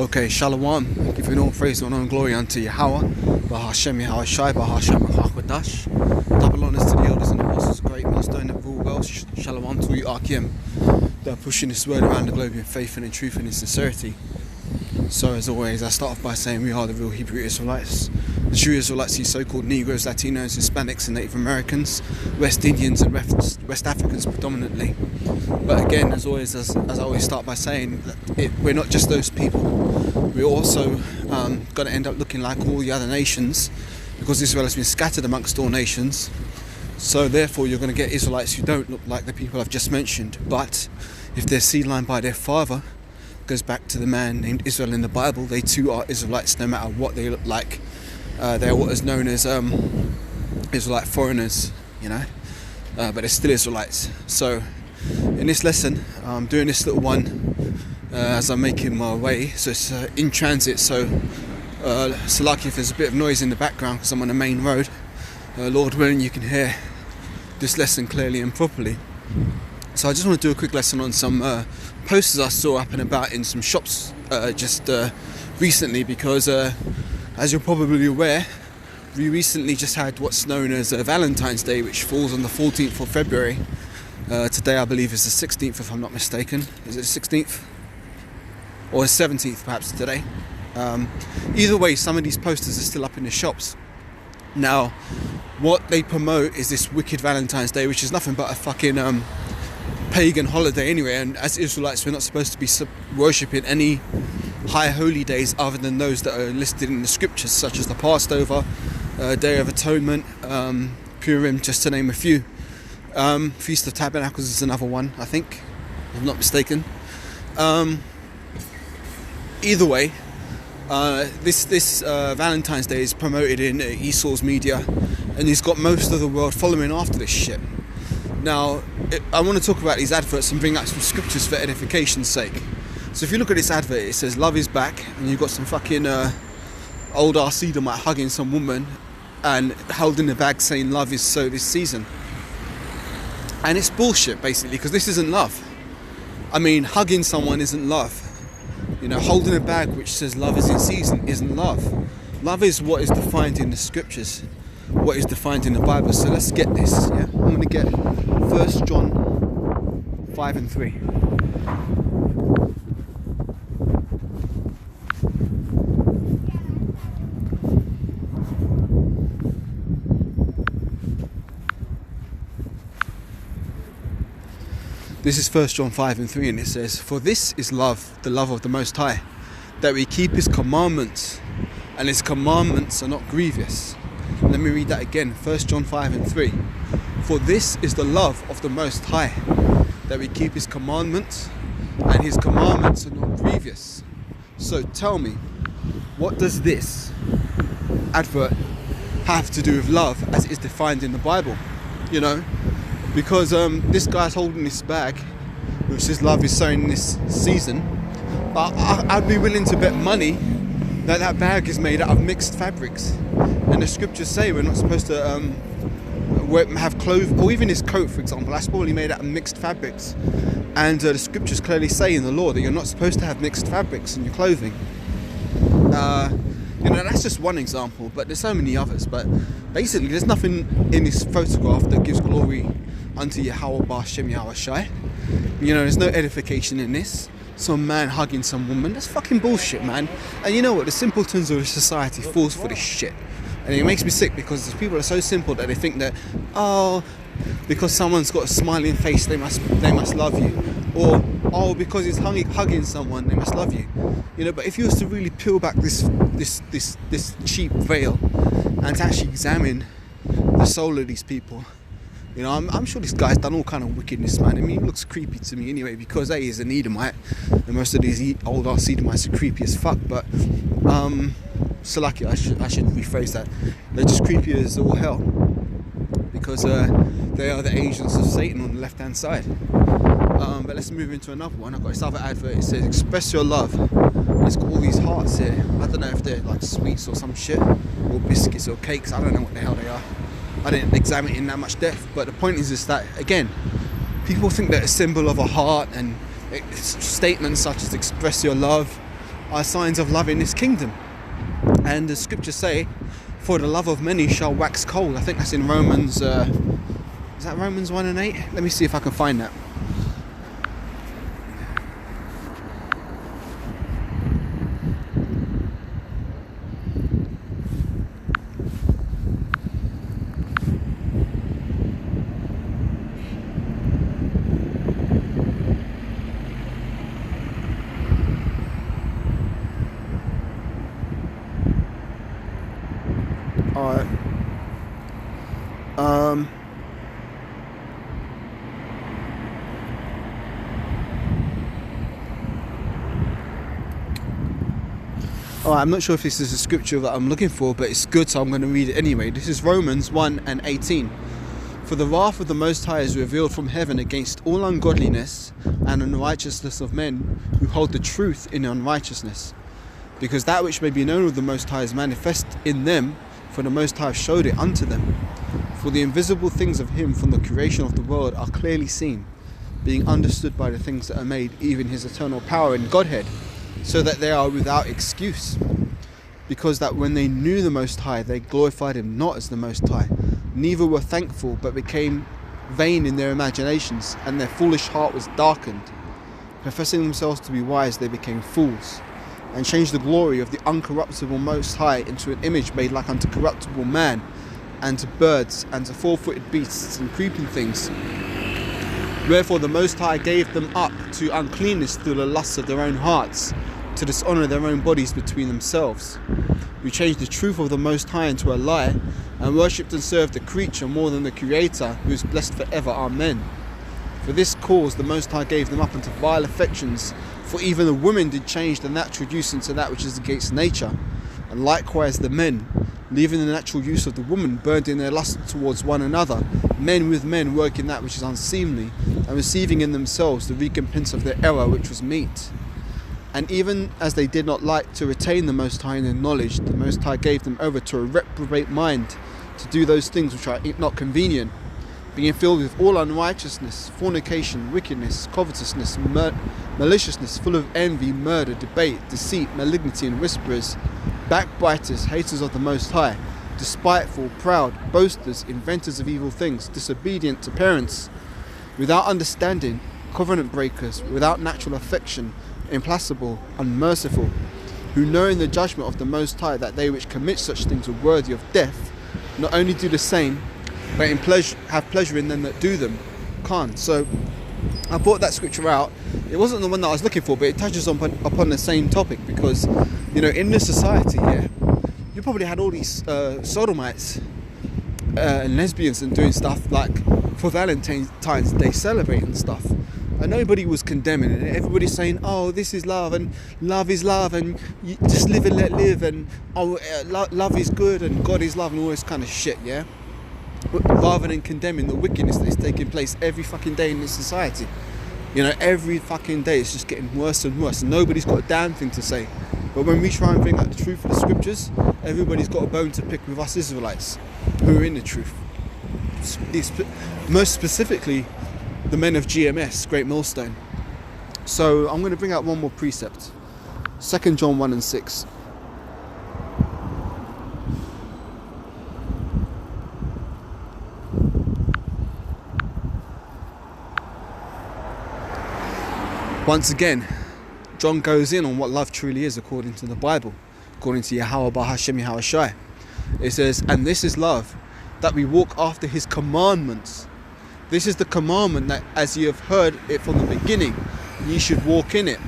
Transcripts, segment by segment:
Okay, Shalom, giving all praise and honor and glory unto Yahweh, Bahashem Yahweh Shai, Bahashem Hakwadash. Double honors to the elders and apostles, great master and the rule girls. Shalom to you, Akim. They're pushing this word around the globe in faith and in truth and in sincerity. So, as always, I start off by saying we are the real Hebrew Israelites. The true Israelites, these so-called Negroes, Latinos, Hispanics and Native Americans, West Indians and West Africans predominantly. But again, as always, as I always start by saying, we're not just those people. We're also going to end up looking like all the other nations, because Israel has been scattered amongst all nations. So therefore, you're going to get Israelites who don't look like the people I've just mentioned. But if they're seed line by their father, goes back to the man named Israel in the Bible, they too are Israelites no matter what they look like. They're what is known as Israelite foreigners, but they're still Israelites. So in this lesson, I'm doing this little one as I'm making my way, so it's in transit, so lucky if there's a bit of noise in the background because I'm on the main road. Lord willing, you can hear this lesson clearly and properly. So I just want to do a quick lesson on some posters I saw up and about in some shops just recently, because as you're probably aware, we recently just had what's known as Valentines Day, which falls on the 14th of February. Today I believe is the 16th, if I'm not mistaken. Is it the 16th? Or the 17th perhaps today. Either way, some of these posters are still up in the shops. Now, what they promote is this wicked Valentine's Day, which is nothing but a fucking pagan holiday anyway, and as Israelites we're not supposed to be worshipping any high holy days other than those that are listed in the scriptures, such as the Passover, Day of Atonement, Purim, just to name a few. Feast of Tabernacles is another one, I think, if I'm not mistaken. Either way, this Valentine's Day is promoted in Esau's media, and he's got most of the world following after this shit. Now, I want to talk about these adverts and bring out some scriptures for edification's sake. So if you look at this advert, it says love is back, and you've got some fucking old ass Edomite hugging some woman and holding the bag saying love is so this season. And it's bullshit basically, because this isn't love. I mean, hugging someone isn't love. Holding a bag which says love is in season isn't love. Love is what is defined in the scriptures, what is defined in the Bible. So let's get this, yeah? I'm going to get 1 John 5 and 3. This is 1 John 5 and 3, and it says, "For this is love, the love of the Most High, that we keep His commandments, and His commandments are not grievous." Let me read that again, 1 John 5 and 3. "For this is the love of the Most High, that we keep His commandments, and His commandments are not grievous." So tell me, what does this advert have to do with love as it is defined in the Bible? Because this guy's holding this bag which says love is sown this season, but I'd be willing to bet money that bag is made out of mixed fabrics, and the scriptures say we're not supposed to have clothes, or even his coat for example, that's probably made out of mixed fabrics, and the scriptures clearly say in the law that you're not supposed to have mixed fabrics in your clothing. That's just one example, but there's so many others. But basically there's nothing in this photograph that gives glory unto Yahweh Bahashem Yahweh Shai. There's no edification in this. Some man hugging some woman, that's fucking bullshit, man. And you know what, the simpletons of the society falls for this shit, and it makes me sick, because people are so simple that they think that, because someone's got a smiling face they must love you, or because he's hugging someone they must love you. But if you was to really peel back this cheap veil and to actually examine the soul of these people, I'm sure this guy's done all kind of wickedness, man. I mean, he looks creepy to me anyway, because he's an Edomite, and most of these old ass Edomites are creepy as fuck. But so lucky, I should rephrase that. They're just creepy as all hell, because they are the agents of Satan on the left hand side. But let's move into another one. I've got this other advert. It says express your love. It's got all these hearts here. I don't know if they're like sweets or some shit, or biscuits or cakes. I don't know what the hell they are. I didn't examine it in that much depth, but the point is that, again, people think that a symbol of a heart and statements such as express your love are signs of love in this kingdom. And the scriptures say, for the love of many shall wax cold. I think that's in Romans, is that Romans 1:8? Let me see if I can find that. Alright. Alright, I'm not sure if this is a scripture that I'm looking for, but it's good, so I'm going to read it anyway. This is Romans 1:18. For the wrath of the Most High is revealed from heaven against all ungodliness and unrighteousness of men who hold the truth in unrighteousness. Because that which may be known of the Most High is manifest in them, for the Most High showed it unto them. For the invisible things of him from the creation of the world are clearly seen, being understood by the things that are made, even his eternal power and Godhead, so that they are without excuse. Because that when they knew the Most High, they glorified him not as the Most High, neither were thankful, but became vain in their imaginations, and their foolish heart was darkened. Professing themselves to be wise, they became fools, and changed the glory of the uncorruptible Most High into an image made like unto corruptible man, and to birds, and to four-footed beasts, and creeping things. Wherefore the Most High gave them up to uncleanness through the lusts of their own hearts, to dishonour their own bodies between themselves, who changed the truth of the Most High into a lie, and worshipped and served the creature more than the Creator, who is blessed forever. Amen. For this cause the Most High gave them up unto vile affections, for even the women did change the natural use into that which is against nature, and likewise the men, leaving the natural use of the woman, burned in their lust towards one another, men with men working that which is unseemly, and receiving in themselves the recompense of their error which was meet. And even as they did not like to retain the Most High in their knowledge, the Most High gave them over to a reprobate mind, to do those things which are not convenient, being filled with all unrighteousness, fornication, wickedness, covetousness, maliciousness, full of envy, murder, debate, deceit, malignity, and whisperers, backbiters, haters of the Most High, despiteful, proud, boasters, inventors of evil things, disobedient to parents, without understanding, covenant breakers, without natural affection, implacable, unmerciful, who knowing the judgment of the Most High, that they which commit such things are worthy of death, not only do the same, but have pleasure in them that do them. Can't. So I brought that scripture out. It wasn't the one that I was looking for, but it touches upon the same topic, because, you know, in this society, yeah, you probably had all these sodomites and lesbians and doing stuff like for Valentines Day celebrating stuff, and nobody was condemning it. Everybody's saying, oh, this is love, and love is love, and you just live and let live, and oh, love is good, and God is love, and all this kind of shit, yeah? Rather than condemning the wickedness that is taking place every fucking day in this society. You know, every fucking day it's just getting worse and worse, and nobody's got a damn thing to say. But when we try and bring out the truth of the scriptures, everybody's got a bone to pick with us Israelites who are in the truth. Most specifically, the men of GMS, Great Millstone. So I'm going to bring out one more precept. 2 John 1:6. Once again, John goes in on what love truly is according to the Bible, according to Yahweh Bahashem Yahushai. It says, and this is love, that we walk after his commandments. This is the commandment, that as ye have heard it from the beginning, ye should walk in it.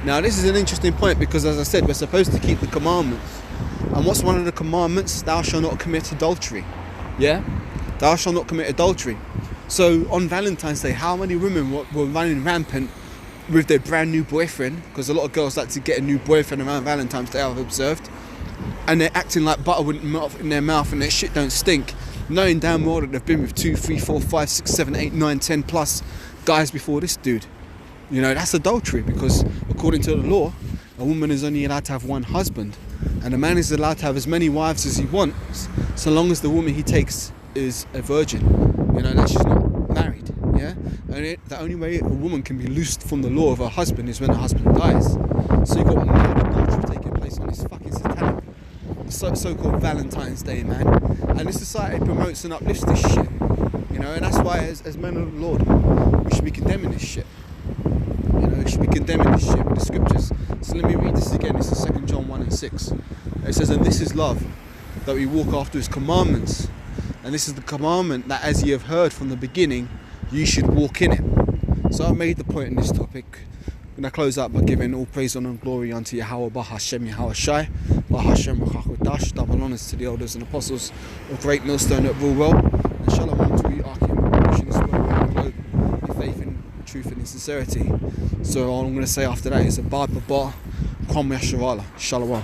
Now this is an interesting point, because as I said, we're supposed to keep the commandments. And what's one of the commandments? Thou shalt not commit adultery. Yeah? Thou shalt not commit adultery. So on Valentine's Day, how many women were running rampant with their brand new boyfriend? Because a lot of girls like to get a new boyfriend around Valentine's Day, I've observed. And they're acting like butter wouldn't melt in their mouth and their shit don't stink, knowing damn well that they've been with 2, 3, 4, 5, 6, 7, 8, 9, 10 plus guys before this dude. You know, that's adultery, because according to the law, a woman is only allowed to have one husband, and a man is allowed to have as many wives as he wants, so long as the woman he takes is a virgin. You know, that she's not married, yeah? And that only way a woman can be loosed from the law of her husband is when her husband dies. So you've got murder adultery taking place on this fucking satanic so-called Valentines Day, man. And this society promotes and uplifts this shit. You know, and that's why as men of the Lord, we should be condemning this shit. You know, we should be condemning this shit with the scriptures. So let me read this again. This is 2 John 1 and 6. It says, and this is love, that we walk after his commandments. And this is the commandment, that as ye have heard from the beginning, ye should walk in it. So I made the point in this topic. And I close out by giving all praise, honor and glory unto Yahweh, Bahashem, Yahweh Shai, Bahashem, Rachakodash, double honors to the elders and apostles of Great Millstone that rule well, and shalom to you, Akim, pushing this world around the globe in faith, in truth and in sincerity. So all I'm going to say after that is a Ba Ba Kwam Yasharala, Shalom.